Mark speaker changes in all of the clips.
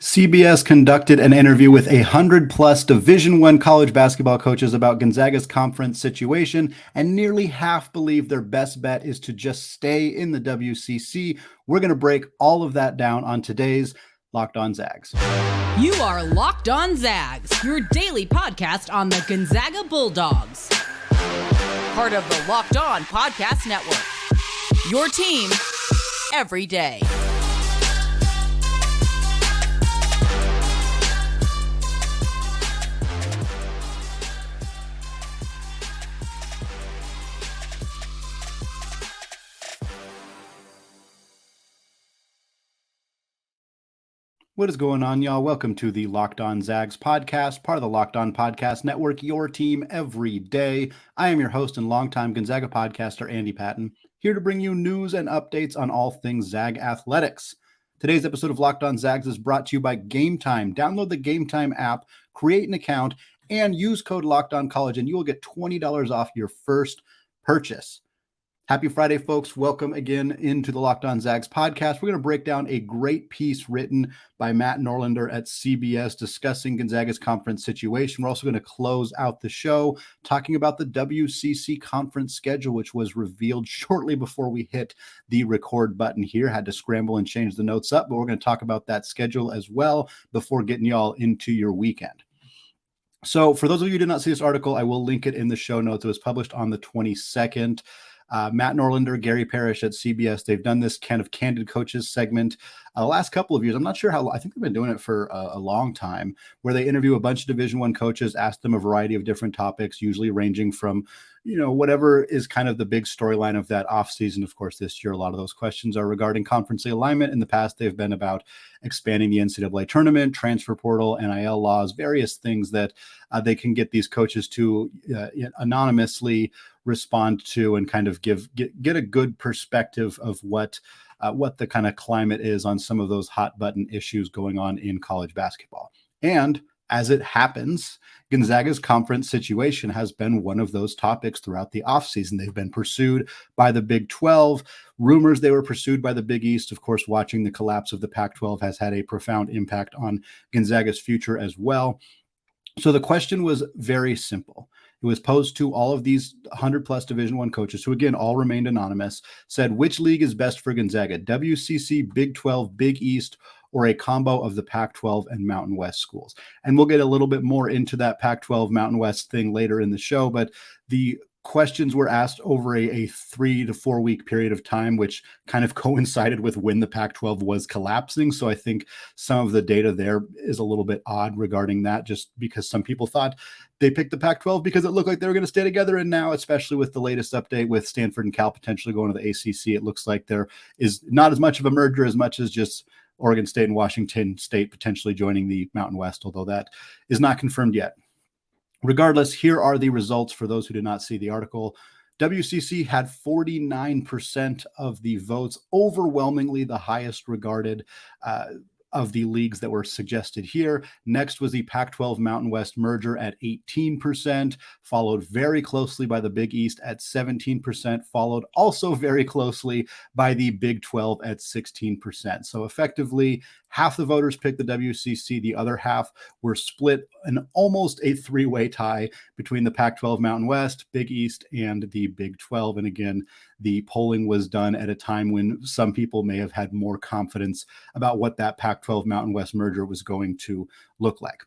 Speaker 1: CBS conducted an interview with 100+ Division I college basketball coaches about Gonzaga's conference situation, and nearly half believe their best bet is to just stay in the WCC. We're going to break all of that down on today's Locked On Zags.
Speaker 2: You are Locked On Zags, your daily podcast on the Gonzaga Bulldogs. Part of the Locked On Podcast Network. Your team every day.
Speaker 1: What is going on, y'all? Welcome to the Locked On Zags podcast, part of the Locked On Podcast Network, your team every day. I am your host and longtime Gonzaga podcaster, Andy Patton, here to bring you news and updates on all things Zag athletics. Today's episode of Locked On Zags is brought to you by Game Time. Download the Game Time app, create an account, and use code LOCKEDONCollege, and you will get $20 off your first purchase. Happy Friday, folks. Welcome again into the Locked On Zags podcast. We're going to break down a great piece written by Matt Norlander at CBS discussing Gonzaga's conference situation. We're also going to close out the show talking about the WCC conference schedule, which was revealed shortly before we hit the record button here. Had to scramble and change the notes up, but we're going to talk about that schedule as well before getting y'all into your weekend. So for those of you who did not see this article, I will link it in the show notes. It was published on the 22nd. Matt Norlander, Gary Parrish at CBS, they've done this kind of candid coaches segment the last couple of years. I'm not sure how, I think they've been doing it for a long time, where they interview a bunch of Division I coaches, ask them a variety of different topics, usually ranging from, whatever is kind of the big storyline of that offseason. Of course, this year, a lot of those questions are regarding conference alignment. In the past, they've been about expanding the NCAA tournament, transfer portal, NIL laws, various things that they can get these coaches to anonymously respond to and kind of get a good perspective of what the kind of climate is on some of those hot button issues going on in college basketball. And as it happens, Gonzaga's conference situation has been one of those topics throughout the offseason. They've been pursued by the Big 12. Rumors they were pursued by the Big East. Of course, watching the collapse of the Pac-12 has had a profound impact on Gonzaga's future as well. So the question was very simple. It was posed to all of these 100+ Division I coaches, who again all remained anonymous, said, which league is best for Gonzaga, WCC, Big 12, Big East, or a combo of the Pac-12 and Mountain West schools? And we'll get a little bit more into that Pac-12 Mountain West thing later in the show, but the questions were asked over a 3 to 4 week period of time, which kind of coincided with when the Pac-12 was collapsing. So I think some of the data there is a little bit odd regarding that, just because some people thought they picked the Pac-12 because it looked like they were going to stay together. And now, especially with the latest update with Stanford and Cal potentially going to the ACC, it looks like there is not as much of a merger as much as just Oregon State and Washington State potentially joining the Mountain West, although that is not confirmed yet. Regardless, here are the results for those who did not see the article. WCC had 49% of the votes, overwhelmingly the highest regarded of the leagues that were suggested here. Next was the Pac-12 Mountain West merger at 18%, followed very closely by the Big East at 17%, followed also very closely by the Big 12 at 16%. So effectively, half the voters picked the WCC, the other half were split in almost a three-way tie between the Pac-12 Mountain West, Big East, and the Big 12. And again, the polling was done at a time when some people may have had more confidence about what that Pac-12 Mountain West merger was going to look like.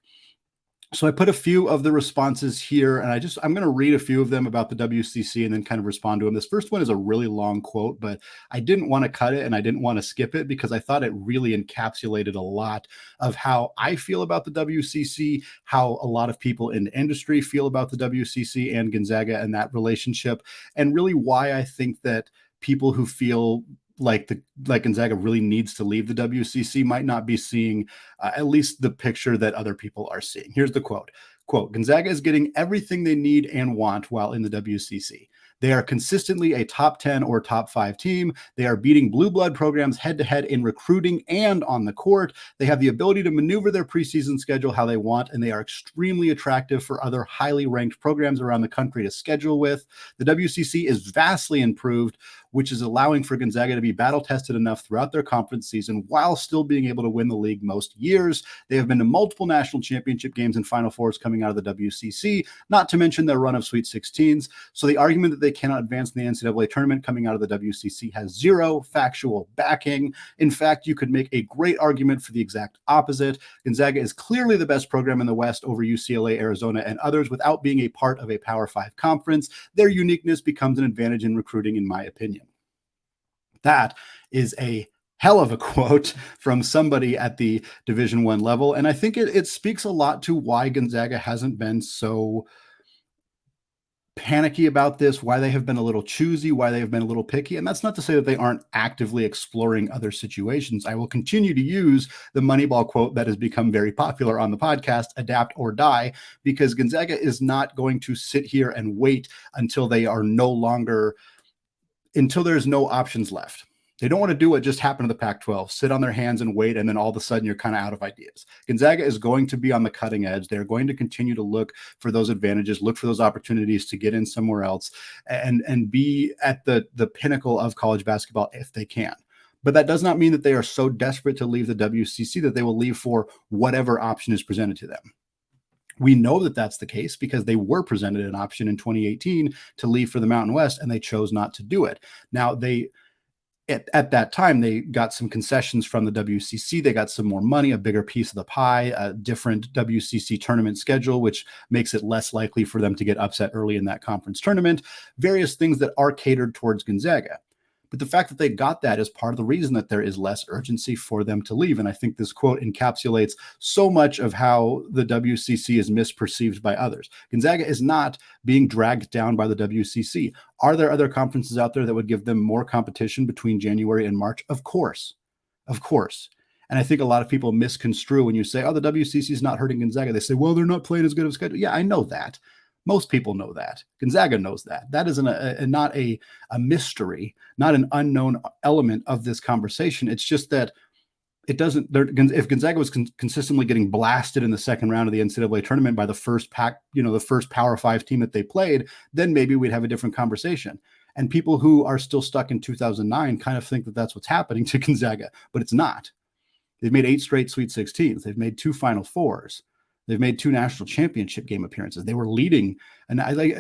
Speaker 1: So I put a few of the responses here, and I'm going to read a few of them about the WCC and then kind of respond to them. This first one is a really long quote, but I didn't want to cut it and I didn't want to skip it because I thought it really encapsulated a lot of how I feel about the WCC, how a lot of people in the industry feel about the WCC and Gonzaga and that relationship, and really why I think that people who feel like Gonzaga really needs to leave the WCC might not be seeing at least the picture that other people are seeing. Here's the quote. Gonzaga is getting everything they need and want while in the WCC. They are consistently a top 10 or top 5 team. They are beating blue blood programs head to head in recruiting and on the court. They have the ability to maneuver their preseason schedule how they want, and they are extremely attractive for other highly ranked programs around the country to schedule with. The WCC is vastly improved which is allowing for Gonzaga to be battle-tested enough throughout their conference season while still being able to win the league most years. They have been to multiple national championship games and Final Fours coming out of the WCC, not to mention their run of Sweet 16s. So the argument that they cannot advance in the NCAA tournament coming out of the WCC has zero factual backing. In fact, you could make a great argument for the exact opposite. Gonzaga is clearly the best program in the West over UCLA, Arizona, and others without being a part of a Power 5 conference. Their uniqueness becomes an advantage in recruiting, in my opinion. That is a hell of a quote from somebody at the Division I level. And I think it speaks a lot to why Gonzaga hasn't been so panicky about this, why they have been a little choosy, why they have been a little picky. And that's not to say that they aren't actively exploring other situations. I will continue to use the Moneyball quote that has become very popular on the podcast, adapt or die, because Gonzaga is not going to sit here and wait until there's no options left. They don't want to do what just happened to the Pac-12, sit on their hands and wait, and then all of a sudden you're kind of out of ideas. Gonzaga is going to be on the cutting edge. They're going to continue to look for those advantages, look for those opportunities to get in somewhere else and be at the pinnacle of college basketball if they can. But that does not mean that they are so desperate to leave the WCC that they will leave for whatever option is presented to them. We know that that's the case because they were presented an option in 2018 to leave for the Mountain West, and they chose not to do it. Now, at that time, they got some concessions from the WCC. They got some more money, a bigger piece of the pie, a different WCC tournament schedule, which makes it less likely for them to get upset early in that conference tournament, various things that are catered towards Gonzaga. But the fact that they got that is part of the reason that there is less urgency for them to leave. And I think this quote encapsulates so much of how the WCC is misperceived by others. Gonzaga is not being dragged down by the WCC. Are there other conferences out there that would give them more competition between January and March? Of course. Of course. And I think a lot of people misconstrue when you say, oh, the WCC is not hurting Gonzaga. They say, well, they're not playing as good of a schedule. Yeah, I know that. Most people know that. Gonzaga knows that. That is not a mystery, not an unknown element of this conversation. It's just that it doesn't. If Gonzaga was consistently getting blasted in the second round of the NCAA tournament by the first Power 5 team that they played, then maybe we'd have a different conversation. And people who are still stuck in 2009 kind of think that that's what's happening to Gonzaga, but it's not. They've made 8 straight Sweet 16s. They've made 2 Final Fours. They've made 2 national championship game appearances. They were leading. And I like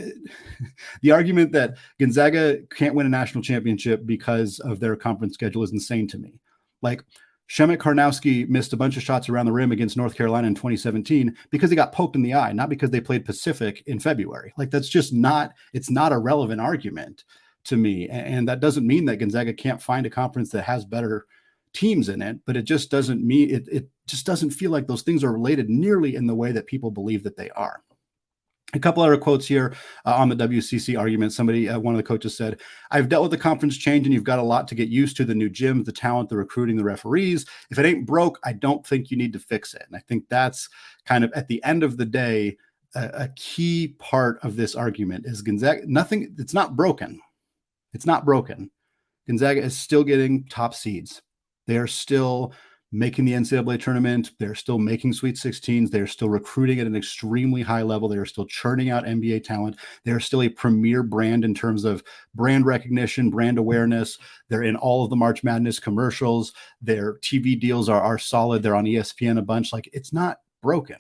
Speaker 1: the argument that Gonzaga can't win a national championship because of their conference schedule is insane to me. Like Shemek Karnowski missed a bunch of shots around the rim against North Carolina in 2017 because he got poked in the eye, not because they played Pacific in February. Like that's just it's not a relevant argument to me. And that doesn't mean that Gonzaga can't find a conference that has better teams in it, but it just doesn't mean it just doesn't feel like those things are related nearly in the way that people believe that they are. A couple other quotes here on the WCC argument. One of the coaches said, I've dealt with the conference change and you've got a lot to get used to, the new gyms, the talent, the recruiting, the referees. If it ain't broke, I don't think you need to fix it. And I think that's kind of at the end of the day, a key part of this argument is Gonzaga, it's not broken. It's not broken. Gonzaga is still getting top seeds. They are still making the NCAA tournament. They're still making Sweet 16s. They're still recruiting at an extremely high level. They are still churning out NBA talent. They are still a premier brand in terms of brand recognition, brand awareness. They're in all of the March Madness commercials. Their TV deals are solid. They're on ESPN a bunch. Like, it's not broken.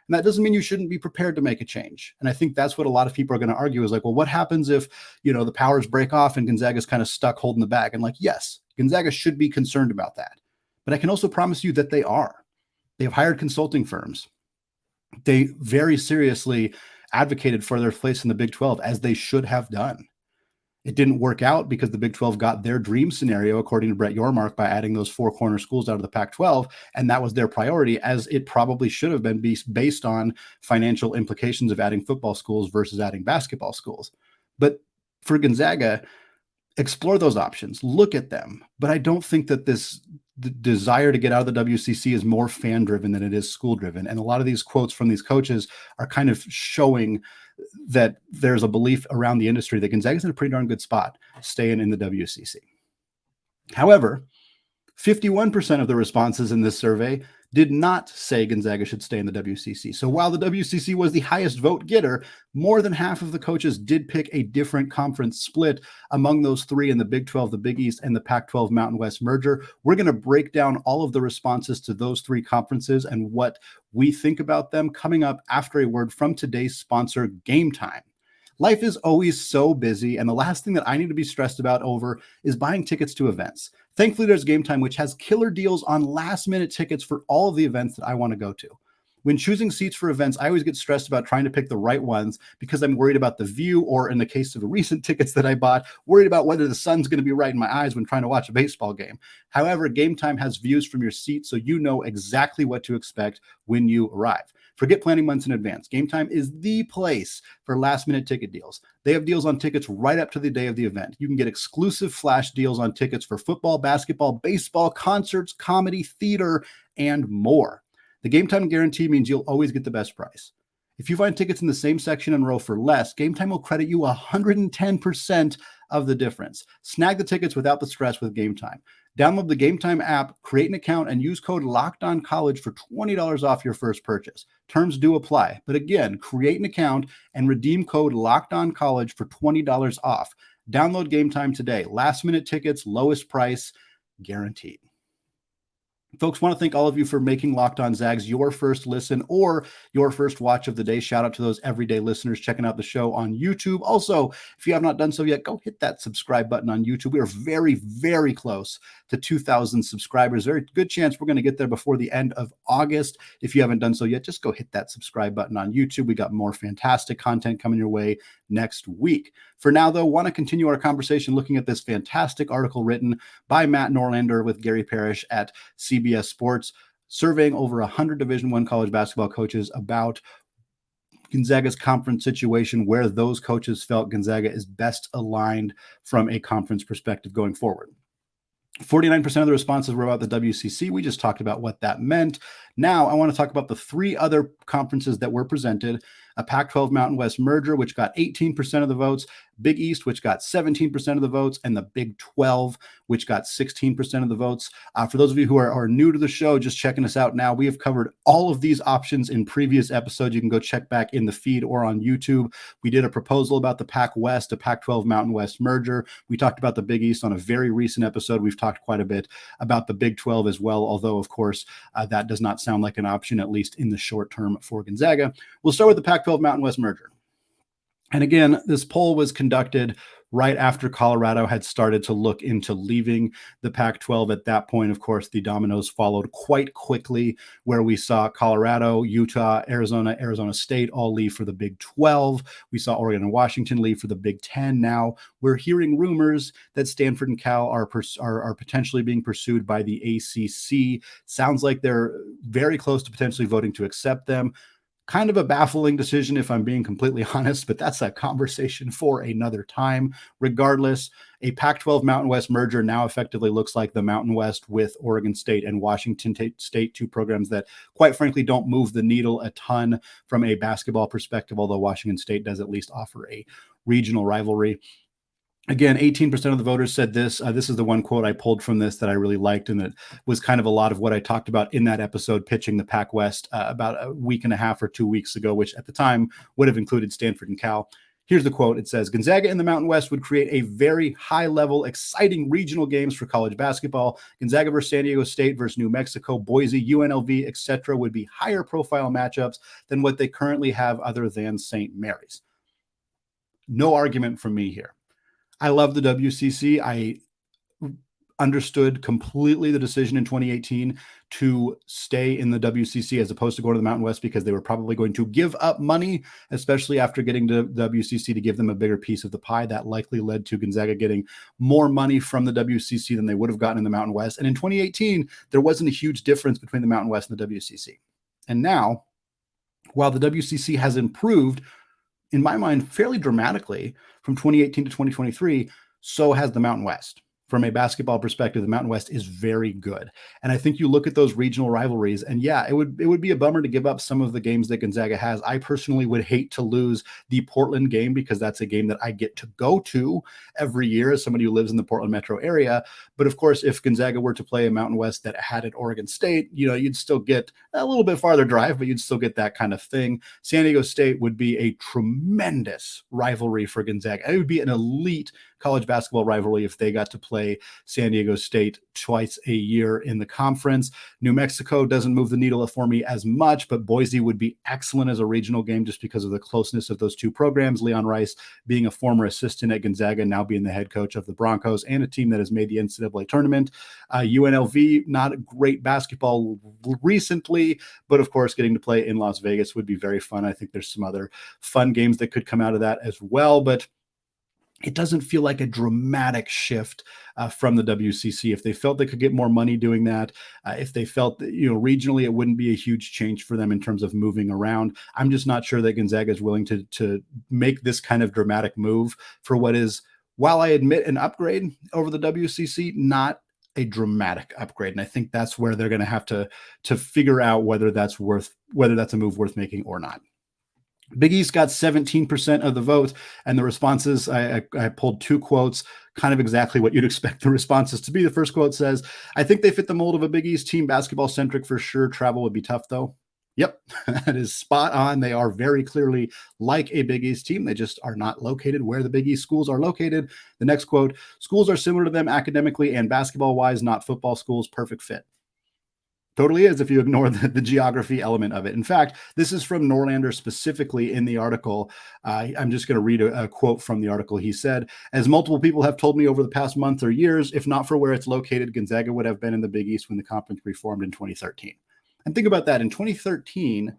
Speaker 1: And that doesn't mean you shouldn't be prepared to make a change. And I think that's what a lot of people are going to argue is like, well, what happens if, the powers break off and Gonzaga's kind of stuck holding the bag? And like, yes, Gonzaga should be concerned about that. But I can also promise you that they are. They have hired consulting firms. They very seriously advocated for their place in the Big 12, as they should have done. It didn't work out because the Big 12 got their dream scenario, according to Brett Yormark, by adding those 4 corner schools out of the Pac-12, and that was their priority, as it probably should have been based on financial implications of adding football schools versus adding basketball schools. But for Gonzaga, explore those options, look at them. But I don't think that the desire to get out of the WCC is more fan-driven than it is school-driven. And a lot of these quotes from these coaches are kind of showing that there's a belief around the industry that Gonzaga's in a pretty darn good spot staying in the WCC. However, 51% of the responses in this survey did not say Gonzaga should stay in the WCC. So while the WCC was the highest vote getter, more than half of the coaches did pick a different conference split among those three in the Big 12, the Big East, and the Pac-12 Mountain West merger. We're going to break down all of the responses to those three conferences and what we think about them coming up after a word from today's sponsor, Game Time. Life is always so busy, and the last thing that I need to be stressed about over is buying tickets to events. Thankfully, there's Game Time, which has killer deals on last-minute tickets for all of the events that I want to go to. When choosing seats for events, I always get stressed about trying to pick the right ones because I'm worried about the view, or in the case of the recent tickets that I bought, worried about whether the sun's going to be right in my eyes when trying to watch a baseball game. However, Game Time has views from your seat, so you know exactly what to expect when you arrive. Forget planning months in advance. Game Time is the place for last-minute ticket deals. They have deals on tickets right up to the day of the event. You can get exclusive flash deals on tickets for football, basketball, baseball, concerts, comedy, theater, and more. The Game Time guarantee means you'll always get the best price. If you find tickets in the same section and row for less, Game Time will credit you 110% of the difference. Snag the tickets without the stress with Game Time. Download the Game Time app, create an account, and use code LOCKEDONCollege for $20 off your first purchase. Terms do apply. But again, create an account and redeem code LOCKEDONCollege for $20 off. Download Game Time today. Last-minute tickets, lowest price, guaranteed. Folks, want to thank all of you for making Locked On Zags your first listen or your first watch of the day. Shout out to those everyday listeners checking out the show on YouTube. Also, if you have not done so yet, go hit that subscribe button on YouTube. We are very, very close to 2,000 subscribers. Very good chance we're going to get there before the end of August. If you haven't done so yet, just go hit that subscribe button on YouTube. We got more fantastic content coming your way next week. For now, though, want to continue our conversation looking at this fantastic article written by Matt Norlander with Gary Parrish at CBS Sports, surveying over 100 Division I college basketball coaches about Gonzaga's conference situation, where those coaches felt Gonzaga is best aligned from a conference perspective going forward. 49% of the responses were about the WCC. We just talked about what that meant. Now I want to talk about the three other conferences that were presented: a Pac-12 Mountain West merger, which got 18% of the votes, Big East, which got 17% of the votes, and the Big 12, which got 16% of the votes. For those of you who are new to the show, just checking us out now, we have covered all of these options in previous episodes. You can go check back in the feed or on YouTube. We did a proposal about the Pac West, a Pac-12 Mountain West merger. We talked about the Big East on a very recent episode. We've talked quite a bit about the Big 12 as well, although, of course, that does not sound like an option, at least in the short term for Gonzaga. We'll start with the Pac-12 Mountain West merger. And again, this poll was conducted right after Colorado had started to look into leaving the Pac-12. At that point, of course, the dominoes followed quite quickly, where we saw Colorado, Utah, Arizona State all leave for the Big 12. We saw Oregon and Washington leave for the Big 10. Now we're hearing rumors that Stanford and Cal are potentially being pursued by the ACC. Sounds like they're very close to potentially voting to accept them. Kind of a baffling decision, if I'm being completely honest, but that's a conversation for another time. Regardless, a Pac-12 Mountain West merger now effectively looks like the Mountain West with Oregon State and Washington State, two programs that, quite frankly, don't move the needle a ton from a basketball perspective, although Washington State does at least offer a regional rivalry. Again, 18% of the voters said this. This is the one quote I pulled from this that I really liked, and it was kind of a lot of what I talked about in that episode pitching the Pac West about a week and a half or 2 weeks ago, which at the time would have included Stanford and Cal. Here's the quote. It says, "Gonzaga in the Mountain West would create a very high-level, exciting regional games for college basketball. Gonzaga versus San Diego State versus New Mexico, Boise, UNLV, etc. would be higher-profile matchups than what they currently have other than St. Mary's." No argument from me here. I love the WCC. I understood completely the decision in 2018 to stay in the WCC as opposed to going to the Mountain West, because they were probably going to give up money, especially after getting to WCC to give them a bigger piece of the pie. That likely led to Gonzaga getting more money from the WCC than they would have gotten in the Mountain West. And in 2018, there wasn't a huge difference between the Mountain West and the WCC. And now, while the WCC has improved, in my mind, fairly dramatically from 2018 to 2023, so has the Mountain West. from a basketball perspective, the Mountain West is very good. And I think you look at those regional rivalries, and yeah, it would be a bummer to give up some of the games that Gonzaga has. I personally would hate to lose the Portland game because that's a game that I get to go to every year as somebody who lives in the Portland metro area. But of course, if Gonzaga were to play a Mountain West that had at Oregon State, you'd still get a little bit farther drive, but you'd still get that kind of thing. San Diego State would be a tremendous rivalry for Gonzaga. It would be an elite college basketball rivalry if they got to play San Diego State twice a year in the conference. New Mexico doesn't move the needle for me as much, but Boise would be excellent as a regional game just because of the closeness of those two programs. Leon Rice being a former assistant at Gonzaga, now being the head coach of the Broncos and a team that has made the NCAA tournament. UNLV, not a great basketball recently, but of course getting to play in Las Vegas would be very fun. I think there's some other fun games that could come out of that as well, but it doesn't feel like a dramatic shift from the WCC. If they felt they could get more money doing that, if they felt that, regionally, it wouldn't be a huge change for them in terms of moving around. I'm just not sure that Gonzaga is willing to make this kind of dramatic move for what is, while I admit an upgrade over the WCC, not a dramatic upgrade. And I think that's where they're going to have to figure out whether that's a move worth making or not. Big East got 17% of the vote, and the responses, I pulled two quotes, kind of exactly what you'd expect the responses to be. The first quote says, "I think they fit the mold of a Big East team, basketball centric for sure. Travel would be tough though." Yep, that is spot on. They are very clearly like a Big East team. They just are not located where the Big East schools are located. The next quote, "Schools are similar to them academically and basketball wise, not football schools. Perfect fit." Totally is if you ignore the geography element of it. In fact, this is from Norlander specifically in the article. I'm just going to read a quote from the article. He said, "As multiple people have told me over the past month or years, if not for where it's located, Gonzaga would have been in the Big East when the conference reformed in 2013. And think about that. In 2013,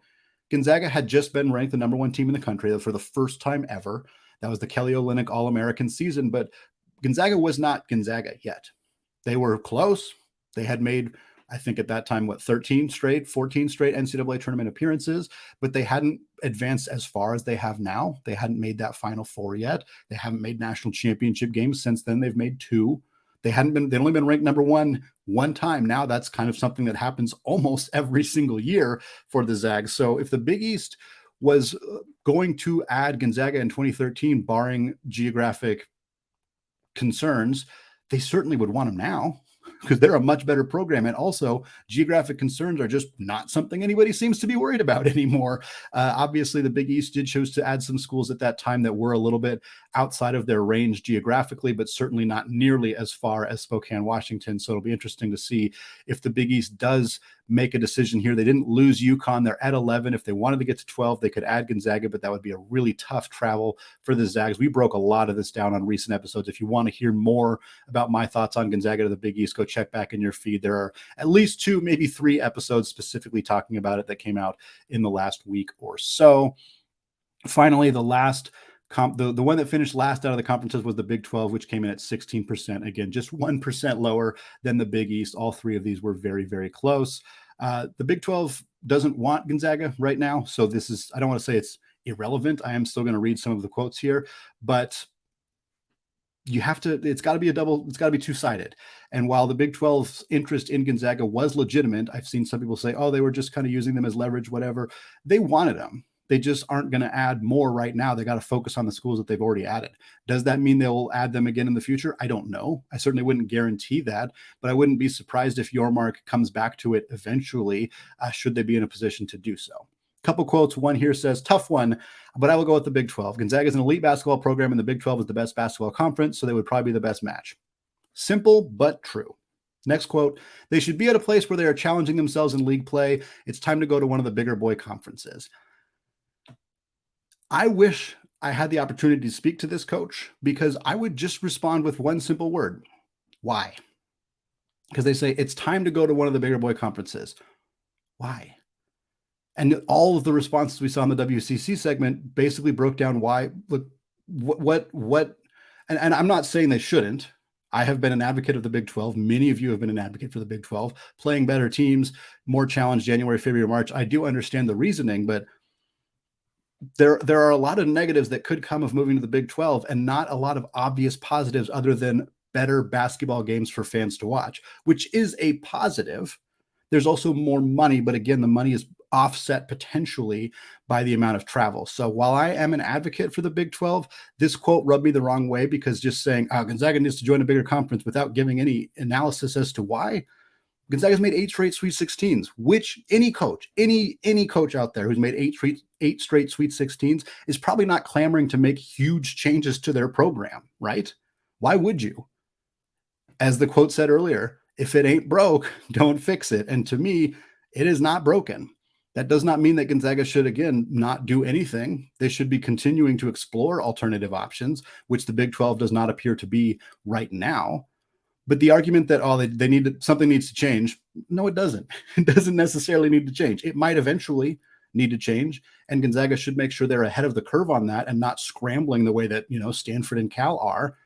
Speaker 1: Gonzaga had just been ranked the number one team in the country for the first time ever. That was the Kelly Olynyk All-American season, but Gonzaga was not Gonzaga yet. They were close. They had made, I think at that time, 14 straight NCAA tournament appearances, but they hadn't advanced as far as they have now. They hadn't made that Final Four yet. They haven't made national championship games since then. They've made two. They'd only been ranked number one time. Now that's kind of something that happens almost every single year for the Zags. So if the Big East was going to add Gonzaga in 2013, barring geographic concerns, they certainly would want them now, because they're a much better program. And also, geographic concerns are just not something anybody seems to be worried about anymore. Obviously, the Big East did choose to add some schools at that time that were a little bit outside of their range geographically, but certainly not nearly as far as Spokane, Washington. So it'll be interesting to see if the Big East does make a decision here. They didn't lose UConn. They're at 11. If they wanted to get to 12, they could add Gonzaga, but that would be a really tough travel for the Zags. We broke a lot of this down on recent episodes. If you want to hear more about my thoughts on Gonzaga to the Big East, go check back in your feed. There are at least 2, maybe 3 episodes specifically talking about it that came out in the last week or so. Finally, the last the one that finished last out of the conferences was the Big 12, which came in at 16%. Again, just 1% lower than the Big East. All 3 of these were very, very close. The Big 12 doesn't want Gonzaga right now. So this is, I don't want to say it's irrelevant. I am still going to read some of the quotes here, but it's got to be two-sided. And while the Big 12's interest in Gonzaga was legitimate, I've seen some people say, oh, they were just kind of using them as leverage, whatever. They wanted them. They just aren't going to add more right now. They got to focus on the schools that they've already added. Does that mean they'll add them again in the future? I don't know. I certainly wouldn't guarantee that, but I wouldn't be surprised if Yormark comes back to it eventually, should they be in a position to do so. Couple quotes. One here says, tough one, but I will go with the Big 12. Gonzaga is an elite basketball program, and the Big 12 is the best basketball conference, so they would probably be the best match. Simple, but true. Next quote, they should be at a place where they are challenging themselves in league play. It's time to go to one of the bigger boy conferences. I wish I had the opportunity to speak to this coach, because I would just respond with one simple word. Why? Because they say it's time to go to one of the bigger boy conferences. Why? And all of the responses we saw in the WCC segment basically broke down why. Look, and I'm not saying they shouldn't. I have been an advocate of the Big 12. Many of you have been an advocate for the Big 12, playing better teams, more challenge January, February, March. I do understand the reasoning, but there are a lot of negatives that could come of moving to the Big 12, and not a lot of obvious positives other than better basketball games for fans to watch, which is a positive. There's also more money, but again, the money is offset potentially by the amount of travel. So while I am an advocate for the Big 12, this quote rubbed me the wrong way, because just saying Gonzaga needs to join a bigger conference without giving any analysis as to why. Gonzaga's made 8 straight Sweet 16s, which any coach out there who's made eight straight Sweet 16s is probably not clamoring to make huge changes to their program, right? Why would you? As the quote said earlier, if it ain't broke, don't fix it. And to me, it is not broken. That does not mean that Gonzaga should, again, not do anything. They should be continuing to explore alternative options, which the Big 12 does not appear to be right now. But the argument that, they need something needs to change, no, it doesn't. It doesn't necessarily need to change. It might eventually need to change, and Gonzaga should make sure they're ahead of the curve on that and not scrambling the way that, Stanford and Cal are.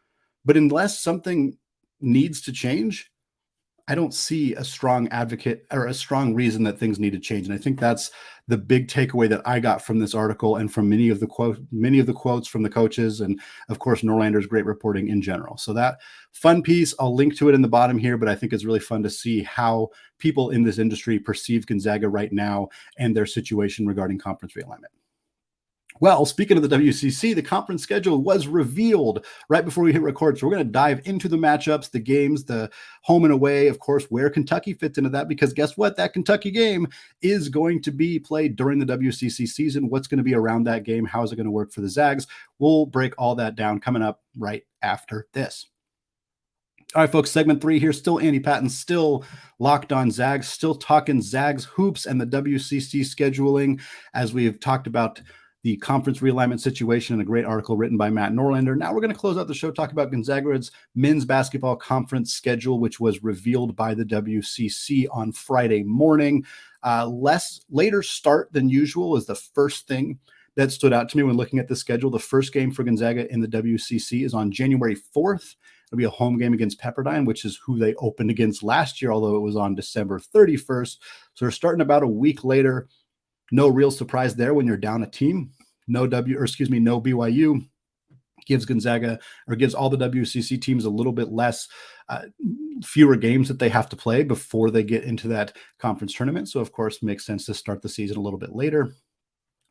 Speaker 1: But unless something needs to change, I don't see a strong advocate or a strong reason that things need to change. And I think that's the big takeaway that I got from this article and from many of the quotes from the coaches, and of course Norlander's great reporting in general. So that fun piece, I'll link to it in the bottom here, but I think it's really fun to see how people in this industry perceive Gonzaga right now and their situation regarding conference realignment. Well, speaking of the WCC, the conference schedule was revealed right before we hit record. So we're going to dive into the matchups, the games, the home and away, of course, where Kentucky fits into that, because guess what? That Kentucky game is going to be played during the WCC season. What's going to be around that game? How is it going to work for the Zags? We'll break all that down coming up right after this. All right, folks, segment 3 here. Still Andy Patton, still locked on Zags, still talking Zags hoops and the WCC scheduling, as we've talked about the conference realignment situation in a great article written by Matt Norlander. Now we're going to close out the show, talk about Gonzaga's men's basketball conference schedule, which was revealed by the WCC on Friday morning. Later start than usual is the first thing that stood out to me when looking at the schedule. The first game for Gonzaga in the WCC is on January 4th. It'll be a home game against Pepperdine, which is who they opened against last year, although it was on December 31st. So they're starting about a week later. No real surprise there when you're down a team. No BYU gives Gonzaga, or gives all the WCC teams, a little bit less, fewer games that they have to play before they get into that conference tournament. So of course, it makes sense to start the season a little bit later.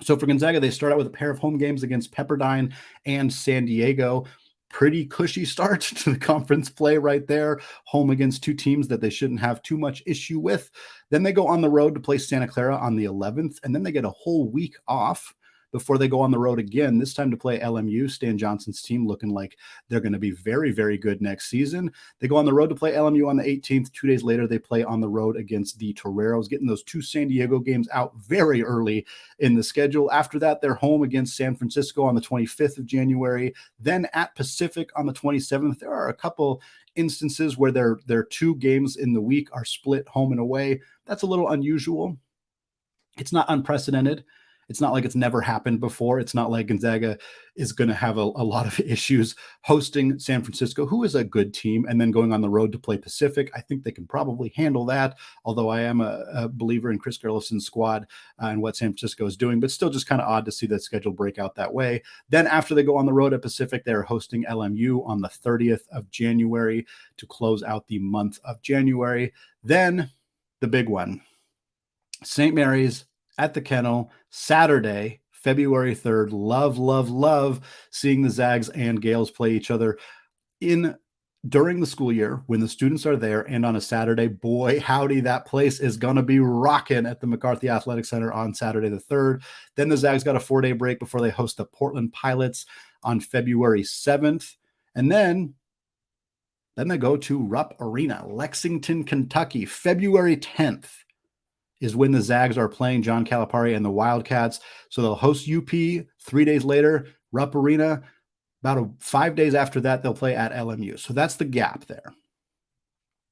Speaker 1: So for Gonzaga, they start out with a pair of home games against Pepperdine and San Diego. Pretty cushy start to the conference play right there. Home against two teams that they shouldn't have too much issue with. Then they go on the road to play Santa Clara on the 11th, and then they get a whole week off before they go on the road again, this time to play LMU, Stan Johnson's team, looking like they're going to be very, very good next season. They go on the road to play LMU on the 18th. 2 days later, they play on the road against the Toreros, getting those two San Diego games out very early in the schedule. After that, they're home against San Francisco on the 25th of January, then at Pacific on the 27th. There are a couple instances where their 2 games in the week are split home and away. That's a little unusual. It's not unprecedented. It's not like it's never happened before. It's not like Gonzaga is going to have a lot of issues hosting San Francisco, who is a good team, and then going on the road to play Pacific. I think they can probably handle that, although I am a believer in Chris Gerlison's squad and what San Francisco is doing, but still just kind of odd to see that schedule break out that way. Then after they go on the road at Pacific, they're hosting LMU on the 30th of January to close out the month of January. Then the big one, St. Mary's at the Kennel, Saturday, February 3rd. Love seeing the Zags and Gales play each other during the school year when the students are there, and on a Saturday. Boy, howdy, that place is going to be rocking at the McCarthy Athletic Center on Saturday the 3rd. Then the Zags got a 4-day break before they host the Portland Pilots on February 7th. And then they go to Rupp Arena, Lexington, Kentucky, February 10th. Is when the Zags are playing John Calipari and the Wildcats. So they'll host UP 3 days later, Rupp Arena. About 5 days after that, they'll play at LMU. So that's the gap there.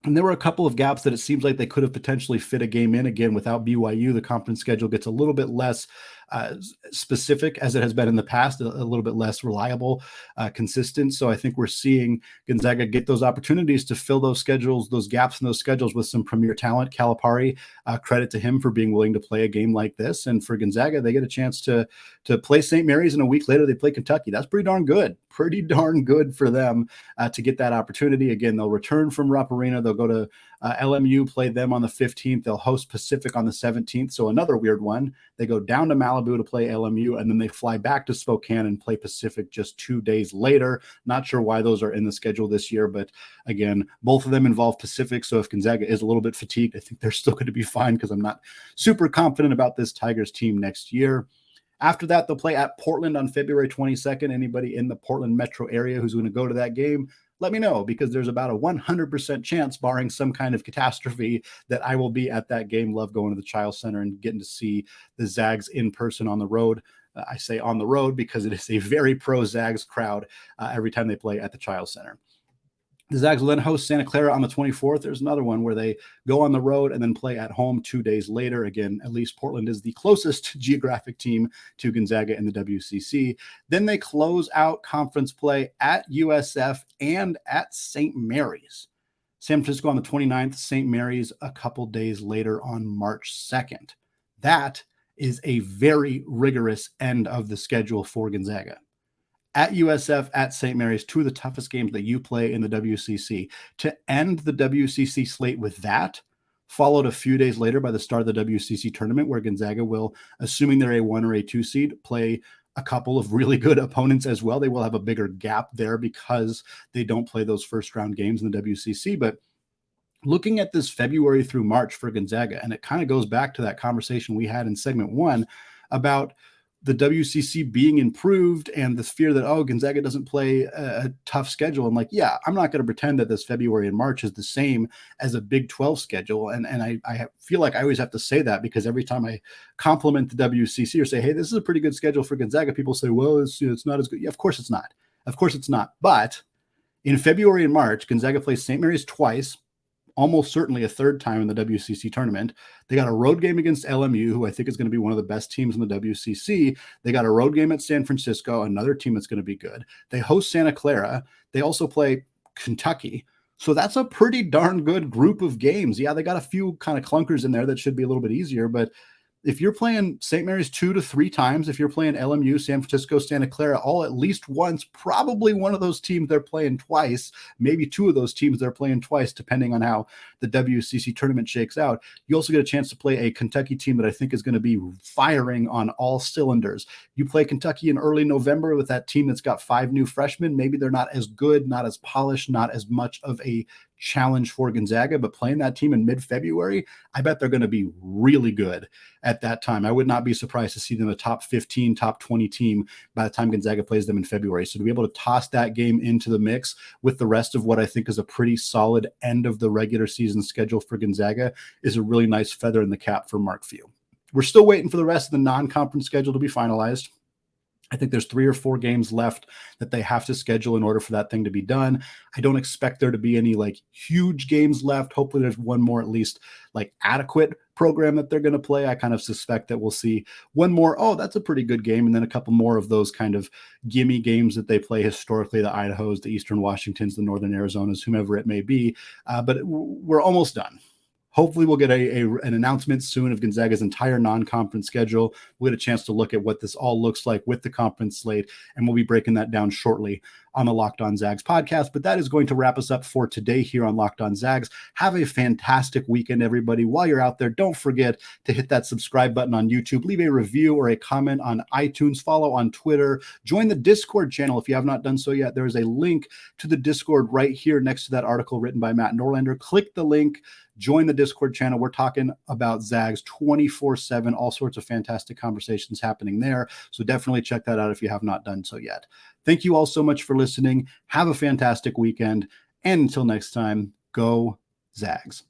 Speaker 1: And there were a couple of gaps that it seems like they could have potentially fit a game in. Again, without BYU, the conference schedule gets a little bit less specific as it has been in the past, a little bit less reliable, consistent. So I think we're seeing Gonzaga get those opportunities to fill those schedules, those gaps in those schedules with some premier talent. Calipari, credit to him for being willing to play a game like this. And for Gonzaga, they get a chance to play St. Mary's, and a week later they play Kentucky. That's pretty darn good for them to get that opportunity. Again, they'll return from Rupp Arena. They'll go to LMU, play them on the 15th. They'll host Pacific on the 17th. So another weird one. They go down to Malibu to play LMU, and then they fly back to Spokane and play Pacific just 2 days later. Not sure why those are in the schedule this year, but again, both of them involve Pacific. So if Gonzaga is a little bit fatigued, I think they're still going to be fine, because I'm not super confident about this Tigers team next year. After that, they'll play at Portland on February 22nd. Anybody in the Portland metro area who's going to go to that game, let me know, because there's about a 100% chance, barring some kind of catastrophe, that I will be at that game. Love going to the Child Center and getting to see the Zags in person on the road. I say on the road because it is a very pro Zags crowd every time they play at the Child Center. The Zags will then host Santa Clara on the 24th. There's another one where they go on the road and then play at home 2 days later. Again, at least Portland is the closest geographic team to Gonzaga in the WCC. Then they close out conference play at USF and at St. Mary's. San Francisco on the 29th, St. Mary's a couple days later on March 2nd. That is a very rigorous end of the schedule for Gonzaga. At USF, at St. Mary's, two of the toughest games that you play in the WCC. To end the WCC slate with that, followed a few days later by the start of the WCC tournament, where Gonzaga will, assuming they're a 1 or a 2 seed, play a couple of really good opponents as well. They will have a bigger gap there because they don't play those first round games in the WCC. But looking at this February through March for Gonzaga, and it kind of goes back to that conversation we had in segment 1 about the WCC being improved and this fear that, oh, Gonzaga doesn't play a tough schedule. I'm like, yeah, I'm not going to pretend that this February and March is the same as a Big 12 schedule. And I feel like I always have to say that, because every time I compliment the WCC or say, hey, this is a pretty good schedule for Gonzaga, people say, well, it's not as good. Yeah, of course it's not. Of course it's not. But in February and March, Gonzaga plays St. Mary's twice, almost certainly a third time in the WCC tournament. They got a road game against LMU, who I think is going to be one of the best teams in the WCC. They got a road game at San Francisco, another team that's going to be good. They host Santa Clara. They also play Kentucky. So that's a pretty darn good group of games. Yeah, they got a few kind of clunkers in there that should be a little bit easier, but if you're playing St. Mary's 2 to 3 times, if you're playing LMU, San Francisco, Santa Clara, all at least once, probably one of those teams they're playing twice, maybe 2 of those teams they're playing twice, depending on how the WCC tournament shakes out. You also get a chance to play a Kentucky team that I think is going to be firing on all cylinders. You play Kentucky in early November with that team that's got 5 new freshmen. Maybe they're not as good, not as polished, not as much of a challenge for Gonzaga, but playing that team in mid-February, I bet they're going to be really good at that time. I would not be surprised to see them a top 15, top 20 team by the time Gonzaga plays them in February. So to be able to toss that game into the mix with the rest of what I think is a pretty solid end of the regular season schedule for Gonzaga is a really nice feather in the cap for Mark Few. We're still waiting for the rest of the non-conference schedule to be finalized. I think there's 3 or 4 games left that they have to schedule in order for that thing to be done. I don't expect there to be any like huge games left. Hopefully there's one more at least like adequate program that they're going to play. I kind of suspect that we'll see one more, oh, that's a pretty good game, and then a couple more of those kind of gimme games that they play historically, the Idahos, the Eastern Washingtons, the Northern Arizonas, whomever it may be. But we're almost done. Hopefully we'll get an announcement soon of Gonzaga's entire non-conference schedule. We'll get a chance to look at what this all looks like with the conference slate, and we'll be breaking that down shortly on the Locked On Zags podcast. But that is going to wrap us up for today here on Locked On Zags. Have a fantastic weekend, everybody. While you're out there, don't forget to hit that subscribe button on YouTube, leave a review or a comment on iTunes, follow on Twitter, join the Discord channel if you have not done so yet. There is a link to the Discord right here next to that article written by Matt Norlander. Click the link. Join the Discord channel. We're talking about Zags 24/7, all sorts of fantastic conversations happening there. So definitely check that out if you have not done so yet. Thank you all so much for listening. Have a fantastic weekend. And until next time, go Zags.